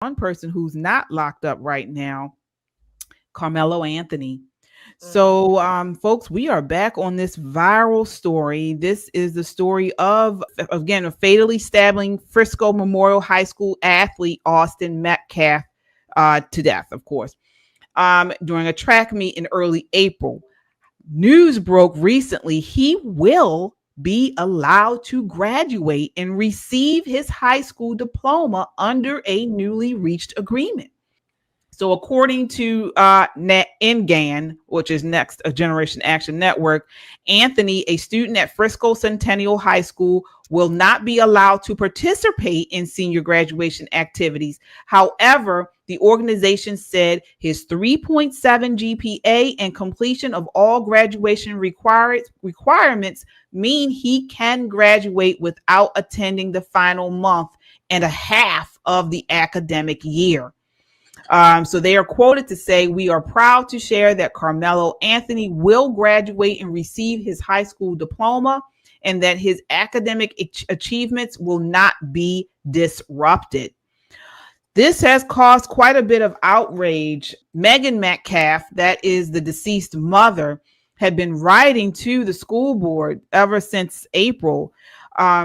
one person who's not locked up right now, Karmelo Anthony. So, folks, we are back on this viral story. This is the story of, again, a fatally stabbing Frisco Memorial High School athlete, Austin Metcalf, to death, of course, during a track meet in early April. News broke recently he will be allowed to graduate and receive his high school diploma under a newly reached agreement. So, according to NGAN, which is Next Generation Action Network, Anthony, a student at Frisco Centennial High School, will not be allowed to participate in senior graduation activities. However, the organization said his 3.7 GPA and completion of all graduation requirements mean he can graduate without attending the final month and a half of the academic year. So they are quoted to say, "We are proud to share that Karmelo Anthony will graduate and receive his high school diploma and that his academic achievements will not be disrupted." This has caused quite a bit of outrage. Megan Metcalf, that is the deceased mother, had been writing to the school board ever since April.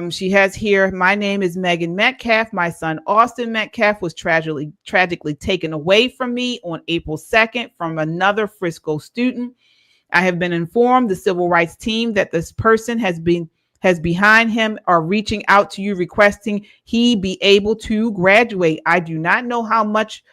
She has here, "My name is Megan Metcalf. My son, Austin Metcalf, was tragically taken away from me on April 2nd from another Frisco student. I have been informed the civil rights team that this person has behind him are reaching out to you requesting he be able to graduate. I do not know much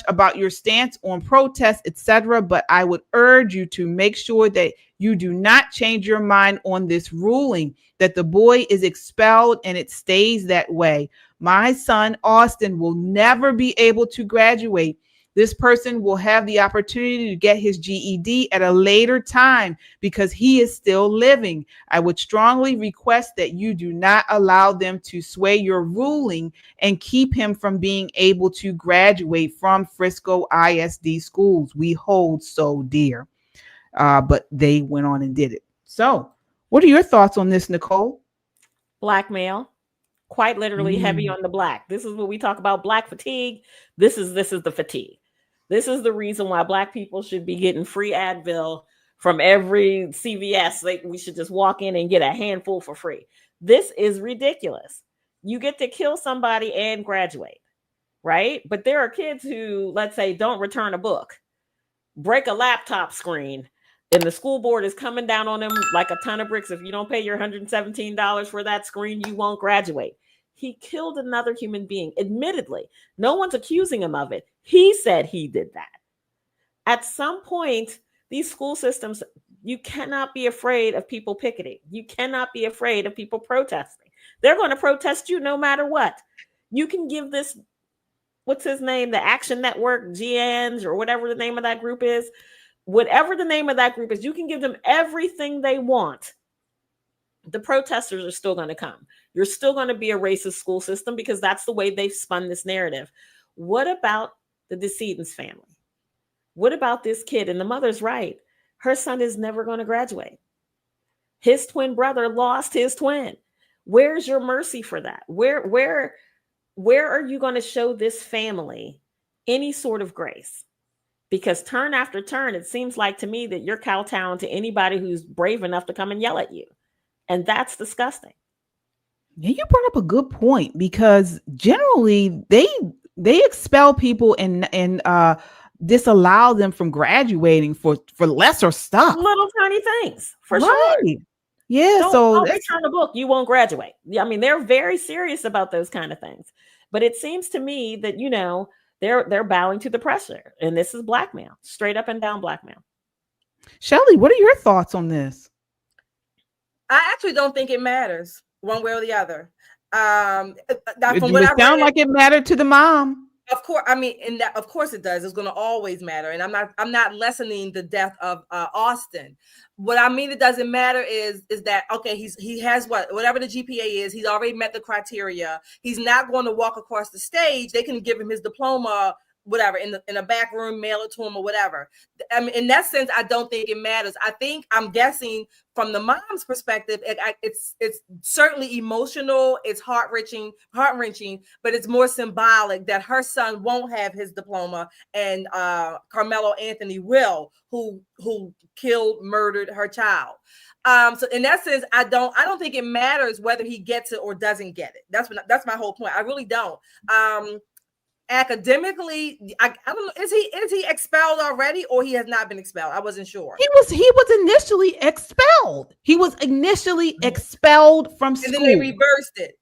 about your stance on protests, etc., but I would urge you to make sure that you do not change your mind on this ruling, that the boy is expelled and it stays that way. My son, Austin, will never be able to graduate. This person will have the opportunity to get his GED at a later time because he is still living. I would strongly request that you do not allow them to sway your ruling and keep him from being able to graduate from Frisco ISD schools we hold so dear." But they went on and did it. So, what are your thoughts on this, Nicole? Blackmail, quite literally heavy on the black. This is what we talk about, black fatigue. This is the fatigue. This is the reason why black people should be getting free Advil from every CVS. We should just walk in and get a handful for free. This is ridiculous. You get to kill somebody and graduate, right? But there are kids who, let's say, don't return a book, break a laptop screen, and the school board is coming down on them like a ton of bricks. If you don't pay your $117 for that screen, you won't graduate. He killed another human being. Admittedly, no one's accusing him of it. He said he did that. At some point, these school systems, you cannot be afraid of people picketing. You cannot be afraid of people protesting. They're going to protest you no matter what. You can give this, what's his name, the Action Network, GNs, or whatever the name of that group is, whatever the name of that group is, you can give them everything they want. The protesters are still going to come. You're still going to be a racist school system because that's the way they've spun this narrative. What about the decedent's family? What about this kid? And the mother's right. Her son is never going to graduate. His twin brother lost his twin. Where's your mercy for that? Where are you going to show this family any sort of grace? Because turn after turn, it seems like to me that you're kowtowing to anybody who's brave enough to come and yell at you. And that's disgusting. Yeah, you brought up a good point because generally they expel people and disallow them from graduating for lesser stuff, little tiny things, for sure. Yeah, don't return a book, you won't graduate. I mean, they're very serious about those kind of things. But it seems to me that they're bowing to the pressure, and this is blackmail, straight up and down blackmail. Shelley, what are your thoughts on this? I actually don't think it matters one way or the other. It sounds like it mattered to the mom. Of course, I mean, and that, of course it does. It's going to always matter, and I'm not lessening the death of Austin. What I mean, it doesn't matter is that okay? He has whatever the GPA is. He's already met the criteria. He's not going to walk across the stage. They can give him his diploma whatever in a back room, mail it to him or whatever. I mean, in that sense, I don't think it matters. I'm guessing from the mom's perspective, it's certainly emotional, it's heart-wrenching, but it's more symbolic that her son won't have his diploma and Karmelo Anthony will, who murdered her child. So in that sense, I don't think it matters whether he gets it or doesn't get it. That's my whole point. I really don't. Academically, I don't know. Is he expelled already, or he has not been expelled? I wasn't sure. He was initially expelled. He was initially expelled from school. And then they reversed it.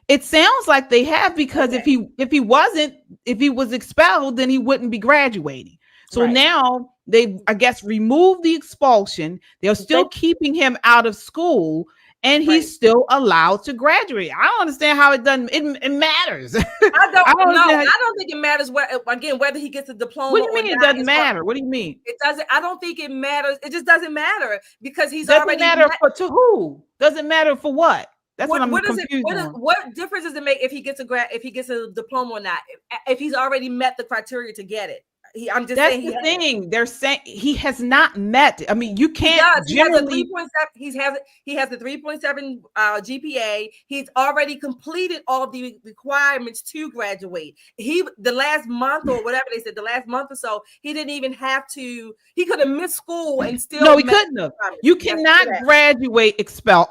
It sounds like they have, because if he was expelled, then he wouldn't be graduating. So now they, I guess, removed the expulsion. They're still keeping him out of school, and he's still allowed to graduate. I don't understand how it doesn't. It matters. I don't think it matters whether he gets a diploma. What do you mean it doesn't matter? What do you mean? It doesn't. I don't think it matters. It just doesn't matter because he's doesn't already matter to who? Doesn't matter for what? That's what I'm confused on. What difference does it make if he gets a diploma or not? If he's already met the criteria to get it. I'm just saying the thing. They're saying he has not met. I mean, you can't generally. He has the 3.7 GPA. He's already completed all the requirements to graduate. The last month or whatever they said, the last month or so, he didn't even have to. He could have missed school and still. No, he couldn't have. You cannot graduate expelled.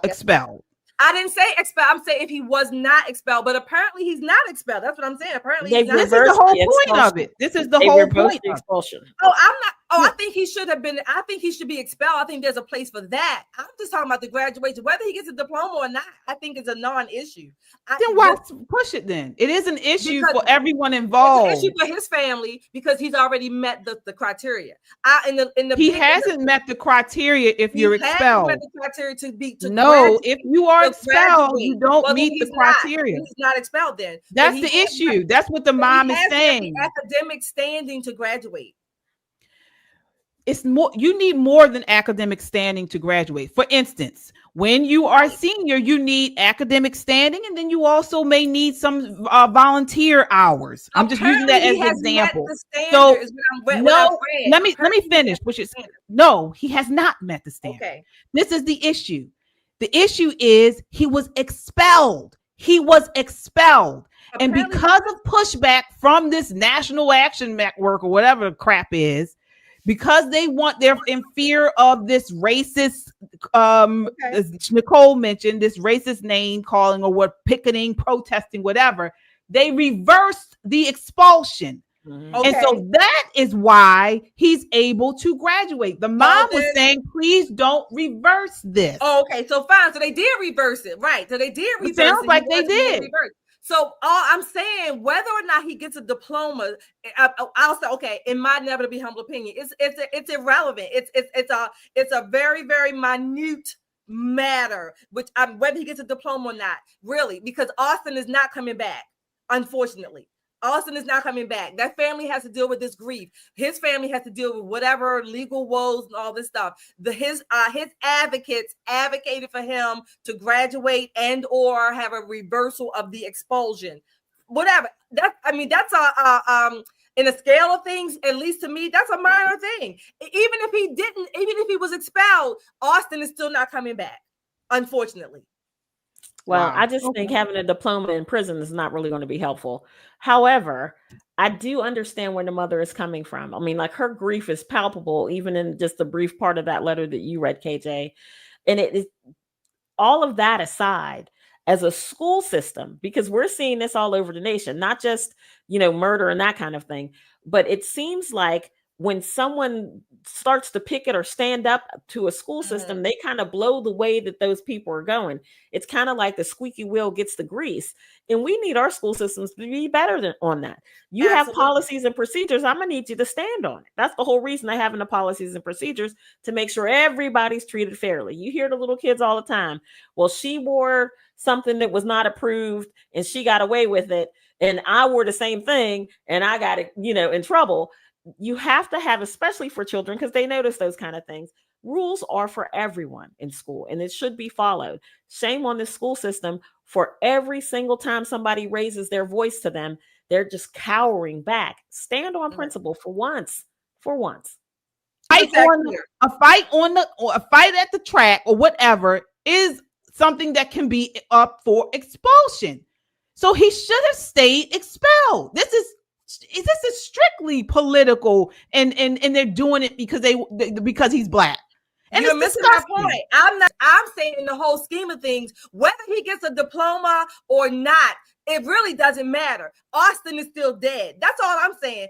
I didn't say expelled. I'm saying if he was not expelled, but apparently he's not expelled. That's what I'm saying. Apparently, this is the whole point of it. This is the whole point of expulsion. Oh, I'm not. Oh, I think he should have been. I think he should be expelled. I think there's a place for that. I'm just talking about the graduation. Whether he gets a diploma or not, I think it's a non-issue. Then why push it then? It is an issue for everyone involved. It's an issue for his family because he's already met the criteria. He hasn't met the criteria if you're expelled. Met the criteria if you are expelled, you don't meet the criteria. He's not expelled then. That's the issue. That's what the mom is saying. The academic standing to graduate. It's more, you need more than academic standing to graduate. For instance, when you are a senior, you need academic standing, and then you also may need some volunteer hours. I'm just using that as an example. So let me finish. No, he has not met the standard. Okay. This is the issue. The issue is he was expelled. He was expelled. And because of pushback from this National Action Network or whatever the crap is, because they're in fear of this racist, as Nicole mentioned, this racist name calling or what, picketing, protesting, whatever, they reversed the expulsion. Mm-hmm. Okay. And so that is why he's able to graduate. The mom was saying, please don't reverse this. Oh, okay. So fine. So they did reverse it. Right. So they did reverse it. Sounds like they did. So all I'm saying, whether or not he gets a diploma, I'll say, okay, in my never to be humble opinion, it's irrelevant. It's a very, very minute matter, which whether he gets a diploma or not, really, because Austin is not coming back, unfortunately. Austin is not coming back. That family has to deal with this grief. His family has to deal with whatever legal woes and all this stuff. His advocates advocated for him to graduate and or have a reversal of the expulsion. Whatever. That's in a scale of things, at least to me, that's a minor thing. Even if he was expelled, Austin is still not coming back, unfortunately. Well, I just think having a diploma in prison is not really going to be helpful. However, I do understand where the mother is coming from. I mean, like, her grief is palpable, even in just the brief part of that letter that you read, KJ. And it is all of that aside, as a school system, because we're seeing this all over the nation, not just, murder and that kind of thing, but it seems like when someone starts to picket or stand up to a school system, they kind of blow the way that those people are going. It's kind of like the squeaky wheel gets the grease. And we need our school systems to be better on that. You have policies and procedures. I'm going to need you to stand on it. That's the whole reason I have the policies and procedures, to make sure everybody's treated fairly. You hear the little kids all the time. Well, she wore something that was not approved and she got away with it. And I wore the same thing and I got it, in trouble. You have to have, especially for children, because they notice those kind of things. Rules are for everyone in school, and it should be followed. Shame on this school system for every single time somebody raises their voice to them, They're just cowering back. Stand on principle for once. A fight at the track or whatever is something that can be up for expulsion. So he should have stayed expelled. This is strictly political, and they're doing it because he's black. And you're missing my point. I'm saying in the whole scheme of things, whether he gets a diploma or not, it really doesn't matter. Austin is still dead. That's all I'm saying.